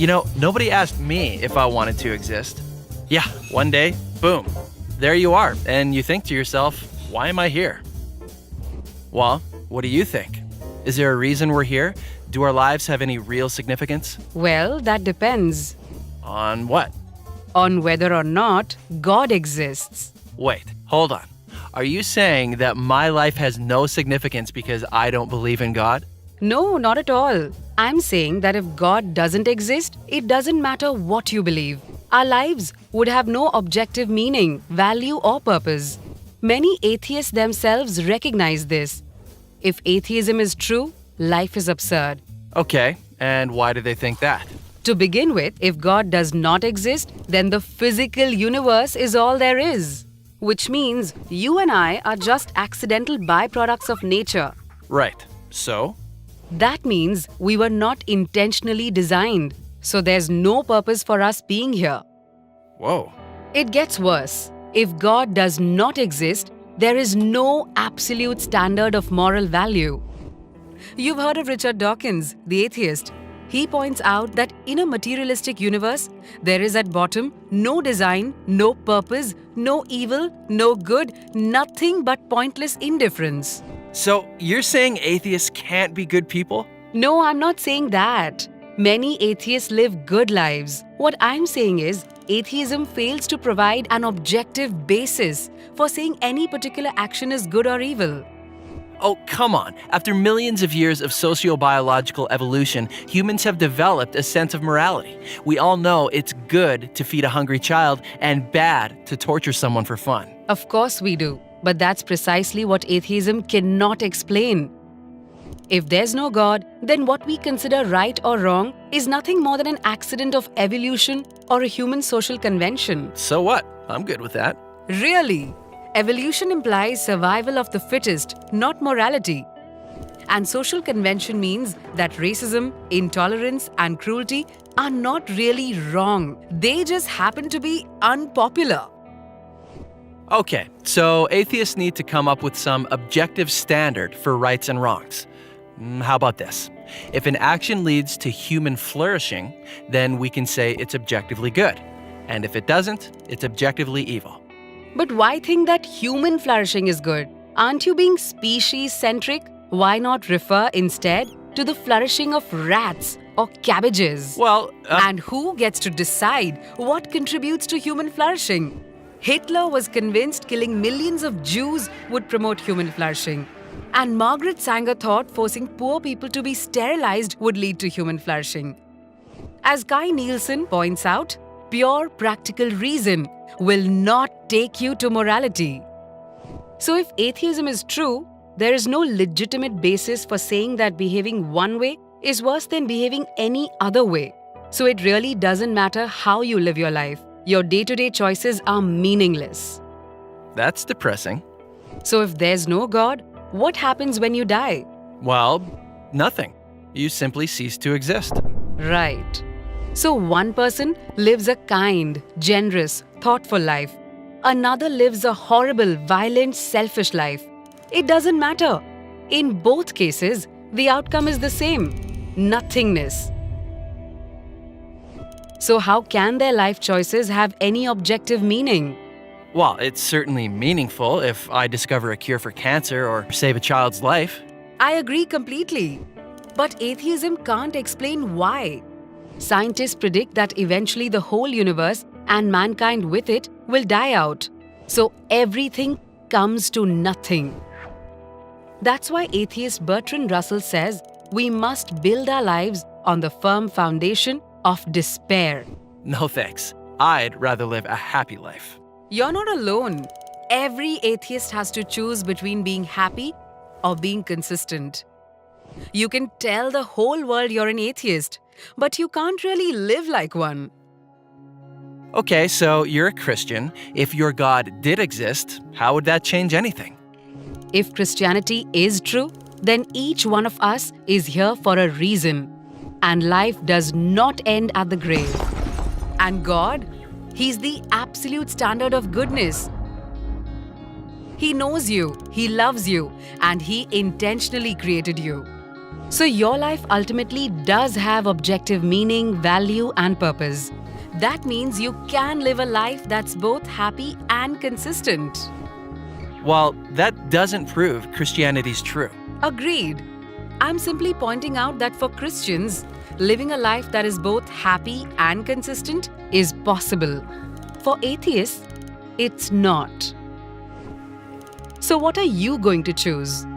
Nobody asked me if I wanted to exist. Yeah, one day, boom, there you are, and you think to yourself, why am I here? Well, what do you think? Is there a reason we're here? Do our lives have any real significance? Well, that depends On what? on whether or not God exists. Wait, hold on. Are you saying that my life has no significance because I don't believe in God? No, not at all. I'm saying that if God doesn't exist, it doesn't matter what you believe. Our lives would have no objective meaning, value, or purpose. Many atheists themselves recognize this. If atheism is true, life is absurd. Okay, and why do they think that? To begin with, if God does not exist, then the physical universe is all there is. Which means you and I are just accidental byproducts of nature. Right, so? That means we were not intentionally designed, so there's no purpose for us being here. Whoa. It gets worse. If God does not exist, there is no absolute standard of moral value. You've heard of Richard Dawkins, the atheist. He points out that in a materialistic universe, there is at bottom no design, no purpose, no evil, no good, nothing but pointless indifference. So you're saying atheists can't be good people? No, I'm not saying that. Many atheists live good lives. What I'm saying is, atheism fails to provide an objective basis for saying any particular action is good or evil. Oh, come on. After millions of years of sociobiological evolution, humans have developed a sense of morality. We all know it's good to feed a hungry child and bad to torture someone for fun. Of course we do, but that's precisely what atheism cannot explain. If there's no God, then what we consider right or wrong is nothing more than an accident of evolution or a human social convention. So what? I'm good with that. Really? Evolution implies survival of the fittest, not morality. And social convention means that racism, intolerance, and cruelty are not really wrong. They just happen to be unpopular. Okay, so atheists need to come up with some objective standard for rights and wrongs. How about this? If an action leads to human flourishing, then we can say it's objectively good. And if it doesn't, it's objectively evil. But why think that human flourishing is good? Aren't you being species-centric? Why not refer instead to the flourishing of rats or cabbages? Well, And who gets to decide what contributes to human flourishing? Hitler was convinced killing millions of Jews would promote human flourishing. And Margaret Sanger thought forcing poor people to be sterilized would lead to human flourishing. As Kai Nielsen points out, pure practical reason will not take you to morality. So if atheism is true, there is no legitimate basis for saying that behaving one way is worse than behaving any other way. So it really doesn't matter how you live your life. Your day-to-day choices are meaningless. that's depressing. So if there's no God, what happens when you die? Well, nothing. You simply cease to exist. Right. So one person lives a kind, generous, thoughtful life. Another lives a horrible, violent, selfish life. It doesn't matter. In both cases, the outcome is the same: nothingness. So how can their life choices have any objective meaning? Well, it's certainly meaningful if I discover a cure for cancer or save a child's life. I agree completely. But atheism can't explain why. Scientists predict that eventually the whole universe and mankind with it will die out. So everything comes to nothing. That's why atheist Bertrand Russell says we must build our lives on the firm foundation of despair. No thanks. I'd rather live a happy life. You're not alone. Every atheist has to choose between being happy or being consistent. You can tell the whole world you're an atheist, but you can't really live like one. Okay, so you're a Christian. If your God did exist, how would that change anything? If Christianity is true, then each one of us is here for a reason. And life does not end at the grave. And God, He's the absolute standard of goodness. He knows you, He loves you, and He intentionally created you. So your life ultimately does have objective meaning, value, and purpose. That means you can live a life that's both happy and consistent. While that doesn't prove Christianity's true. Agreed. I'm simply pointing out that for Christians, living a life that is both happy and consistent is possible. For atheists, it's not. So, what are you going to choose?